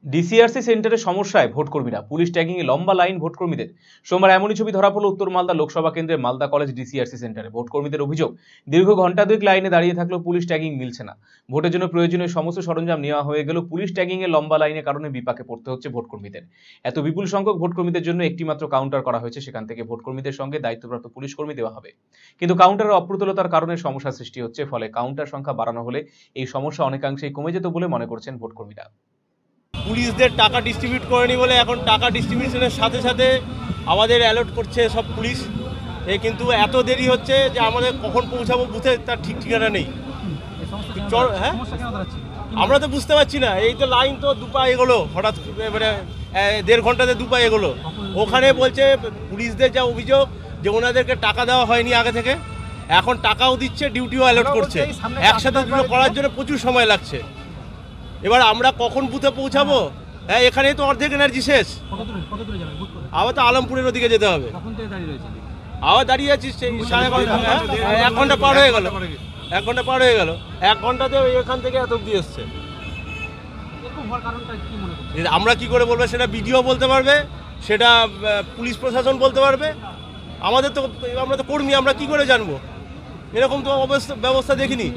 DCRC সেন্টারে সমস্যায় ভোটকর্মীরা, police ট্যাগিংয়ে লম্বা লাইন ভোটকর্মীদের। সোমবার এমনই ছবি ধরা পড়ল উত্তর মালদা লোকসভা কেন্দ্রের মালদা কলেজ ডিসিআরসি সেন্টারে। ভোটকর্মীদের অভিযোগ, দীর্ঘ ঘন্টা দুয়েক লাইনে দাঁড়িয়ে থাকলেও পুলিশ ট্যাগিং মিলছে না। ভোটের জন্য প্রয়োজনীয় সমস্ত সরঞ্জাম নেওয়া হয়ে গেল, পুলিশ ট্যাগিংয়ে লম্বা লাইনের কারণে বিপাকে পড়তে হচ্ছে ভোটকর্মীদের। এত বিপুল সংখ্যক ভোটকর্মীদের জন্য একটিমাত্র কাউন্টার করা হয়েছে, সেখান থেকে ভোটকর্মীদের সঙ্গে দায়িত্বপ্রাপ্ত পুলিশ কর্মী দেওয়া হবে। কিন্তু কাউন্টারের অপ্রতুলতার কারণে সমস্যা সৃষ্টি হচ্ছে, ফলে কাউন্টার সংখ্যা বাড়ানো হলে এই সমস্যা অনেকাংশেই কমে যেত বলে মনে করছেন ভোটকর্মীরা। পুলিশদের টাকা ডিস্ট্রিবিউট করেনি বলে এখন টাকা ডিস্ট্রিবিউশনের সাথে সাথে আমাদের অ্যালার্ট করছে সব পুলিশ। কিন্তু এত দেরি হচ্ছে যে আমাদের কখন পৌঁছাবো বুথে তার ঠিক ঠিকানা নেই। হ্যাঁ, আমরা তো বুঝতে পারছি না। এই তো লাইন তো দুপা এগোলো, হঠাৎ মানে 1.5 ঘন্টাতে দুপা এগোলো। ওখানে বলছে পুলিশদের যা অভিযোগ যে ওনাদেরকে টাকা দেওয়া হয়নি আগে থেকে, এখন টাকাও দিচ্ছে, ডিউটিও অ্যালার্ট করছে। একসাথে দুটো করার জন্য প্রচুর সময় লাগছে। এবার আমরা কখন বুথে পৌঁছাবো? হ্যাঁ, এখানেই তো অর্ধেক এনার্জি শেষ। আবার তো আলমপুরের ওদিকে যেতে হবে। আবার দাঁড়িয়ে আছি সেই 1 ঘন্টা পার হয়ে গেল। 1 ঘন্টা পার হয়ে গেল। 1 ঘন্টাতে এখান থেকে এত অব্দি এসছে। আমরা কি করে বলবো? সেটা বিডিও বলতে পারবে, সেটা পুলিশ প্রশাসন বলতে পারবে। আমরা তো কর্মী, আমরা কি করে জানবো? এরকম তো ব্যবস্থা দেখিনি।